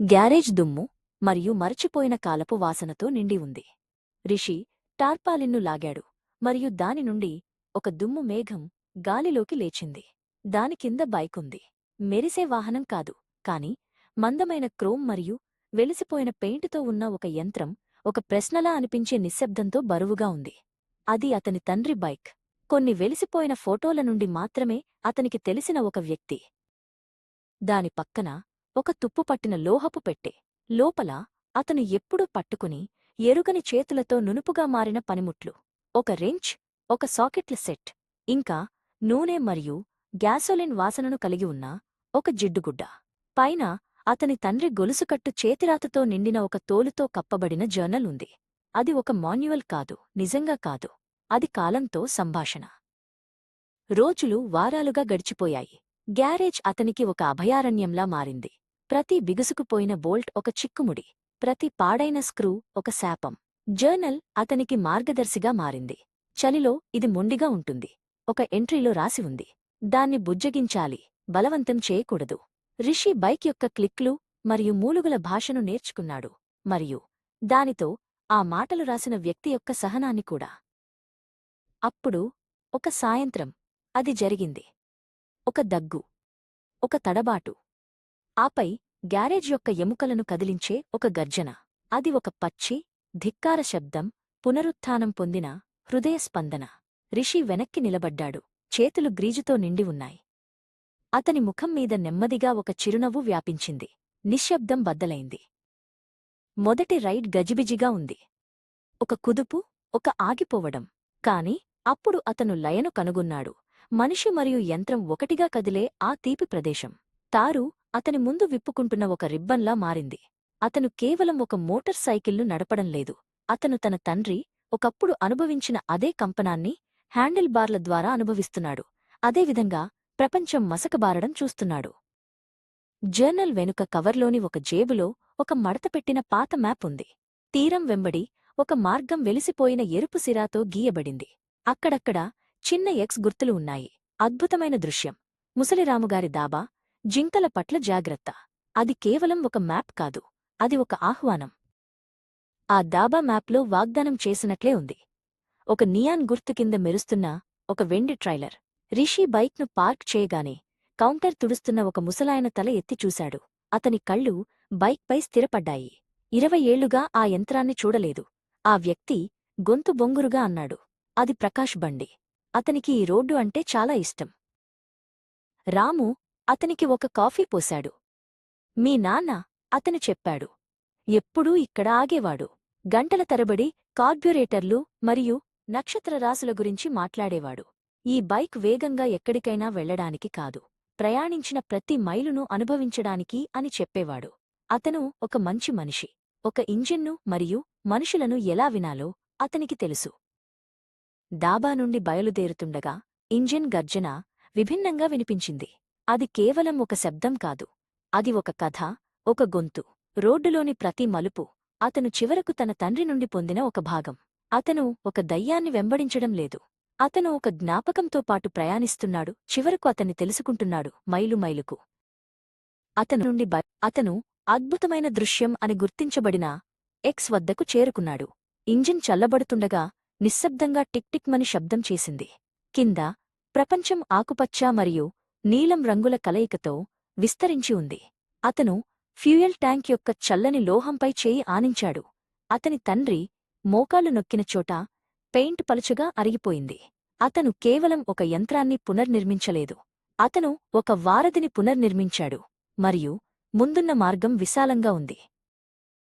Garage దుమ్ము మరియు మరచిపోయిన కాలపు వాసనతో నిండి ఉంది. రిషి టార్పాలిన్ను లాగాడు మరియు దాని నుండి ఒక దుమ్ము మేఘం గాలిలోకి లేచింది. దాని కింద బైకుంది. మెరిసే వాహనం కాదు, కాని మందమైన క్రోమ్ మరియు వెలిసిపోయిన పెయింటుతో ఉన్న ఒక యంత్రం ఒక ప్రశ్నలా అనిపించే నిశ్శబ్దంతో బరువుగా ఉంది. అది అతని తండ్రి బైక్. కొన్ని వెలిసిపోయిన ఫోటోల నుండి మాత్రమే అతనికి తెలిసిన ఒక వ్యక్తి. దాని పక్కన ఒక తుప్పుపట్టిన లోహపు పెట్టె. లోపల అతను ఎప్పుడూ పట్టుకుని ఎరుగని చేతులతో నునుపుగా మారిన పనిముట్లు, ఒక రెంచ్, ఒక సాకెట్ల సెట్, ఇంకా నూనె మరియు గ్యాసోలిన్ వాసనను కలిగి ఉన్న ఒక జిడ్డుగుడ్డ. పైన అతని తండ్రి గొలుసుకట్టు చేతిరాతతో నిండిన ఒక తోలుతో కప్పబడిన జర్నల్ ఉంది. అది ఒక మాన్యువల్ కాదు, నిజంగా కాదు. అది కాలంతో సంభాషణ. రోజులు వారాలుగా గడిచిపోయాయి. గ్యారేజ్ అతనికి ఒక అభయారణ్యంలా మారింది. ప్రతి బిగుసుకుపోయిన బోల్ట్ ఒక చిక్కుముడి, ప్రతి పాడైన స్క్రూ ఒక శాపం. జర్నల్ అతనికి మార్గదర్శిగా మారింది. చలిలో ఇది మొండిగా ఉంటుంది. ఒక ఎంట్రీలో రాసి ఉంది, దాన్ని బుజ్జగించాలి, బలవంతం చేయకూడదు. రిషి బైక్ యొక్క క్లిక్లు మరియు మూలుగుల భాషను నేర్చుకున్నాడు, మరియు దానితో ఆ మాటలు రాసిన వ్యక్తి యొక్క సహనాన్ని కూడా. అప్పుడు ఒక సాయంత్రం అది జరిగింది. ఒక దగ్గు, ఒక తడబాటు, ఆపై గ్యారేజ్ యొక్క ఎముకలను కదిలించే ఒక గర్జన. అది ఒక పచ్చి, ధిక్కార శబ్దం, పునరుత్థానం పొందిన హృదయస్పందన. రిషి వెనక్కి నిలబడ్డాడు. చేతులు గ్రీజుతో నిండి ఉన్నాయి. అతని ముఖం మీద నెమ్మదిగా ఒక చిరునవ్వు వ్యాపించింది. నిశ్శబ్దం బద్దలైంది. మొదటి రైడ్ గజిబిజిగా ఉంది. ఒక కుదుపు, ఒక ఆగిపోవడం. కాని అప్పుడు అతను లయను కనుగొన్నాడు. మనిషి మరియు యంత్రం ఒకటిగా కదిలే ఆ తీపి ప్రదేశం. తారు అతని ముందు విప్పుకుంటున్న ఒక రిబ్బన్లా మారింది. అతను కేవలం ఒక మోటార్ సైకిల్ను నడపడం లేదు. అతను తన తండ్రి ఒకప్పుడు అనుభవించిన అదే కంపనాన్ని హ్యాండిల్ బార్ల ద్వారా అనుభవిస్తున్నాడు. అదేవిధంగా ప్రపంచం మసకబారడం చూస్తున్నాడు. జర్నల్ వెనుక కవర్లోని ఒక జేబులో ఒక మడతపెట్టిన పాత మ్యాప్ ఉంది. తీరం వెంబడి ఒక మార్గం వెలిసిపోయిన ఎరుపు సిరాతో గీయబడింది. అక్కడక్కడ చిన్న ఎక్స్ గుర్తులు ఉన్నాయి. అద్భుతమైన దృశ్యం. ముసలిరాముగారి దాబా, జింకల పట్ల జాగ్రత్త. అది కేవలం ఒక మ్యాప్ కాదు, అది ఒక ఆహ్వానం. ఆ దాబా మ్యాప్లో వాగ్దానం చేసినట్లే ఉంది. ఒక నియాన్ గుర్తు కింద మెరుస్తున్న ఒక వెండి ట్రైలర్. రిషి బైక్ను పార్క్ చేయగానే కౌంటర్ తుడుస్తున్న ఒక ముసలాయన తల ఎత్తి చూశాడు. అతని కళ్ళు బైక్పై స్థిరపడ్డాయి. 20 ఏళ్లుగా ఆ యంత్రాన్ని చూడలేదు. ఆ వ్యక్తి గొంతు బొంగురుగా అన్నాడు, అది ప్రకాష్ బండి. అతనికి ఈ రోడ్డు అంటే చాలా ఇష్టం. రాము అతనికి ఒక కాఫీ పోశాడు. మీ నాన్న, అతను చెప్పాడు, ఎప్పుడూ ఇక్కడ ఆగేవాడు. గంటల తరబడి కార్బ్యురేటర్లు మరియు నక్షత్రరాశుల గురించి మాట్లాడేవాడు. ఈ బైక్ వేగంగా ఎక్కడికైనా వెళ్లడానికి కాదు, ప్రయాణించిన ప్రతి మైలును అనుభవించడానికి అని చెప్పేవాడు. అతను ఒక మంచి మనిషి. ఒక ఇంజిన్ను మరియు మనుషులను ఎలా వినాలో అతనికి తెలుసు. డాబా నుండి బయలుదేరుతుండగా ఇంజిన్ గర్జన విభిన్నంగా వినిపించింది. అది కేవలం ఒక శబ్దం కాదు, అది ఒక కథ, ఒక గొంతు. రోడ్డులోని ప్రతి మలుపు అతను చివరకు తన తండ్రి నుండి పొందిన ఒక భాగం. అతను ఒక దయ్యాన్ని వెంబడించడం లేదు. అతను ఒక జ్ఞాపకంతో పాటు ప్రయాణిస్తున్నాడు. చివరకు అతన్ని తెలుసుకుంటున్నాడు, మైలు మైలుకు. అతను అద్భుతమైన దృశ్యం అని గుర్తించబడిన ఎక్స్ వద్దకు చేరుకున్నాడు. ఇంజిన్ చల్లబడుతుండగా నిశ్శబ్దంగా టిక్ టిక్ మని శబ్దం చేసింది. కింద ప్రపంచం ఆకుపచ్చ మరియు నీలం రంగుల కలయికతో విస్తరించి ఉంది. అతను ఫ్యూయల్ ట్యాంక్ యొక్క చల్లని లోహంపై చేయి ఆనించాడు. అతని తండ్రి మోకాలు నొక్కిన చోట పెయింట్ పలుచగా అరిగిపోయింది. అతను కేవలం ఒక యంత్రాన్ని పునర్నిర్మించలేదు, అతను ఒక వారధిని పునర్నిర్మించాడు. మరియు ముందున్న మార్గం విశాలంగా ఉంది.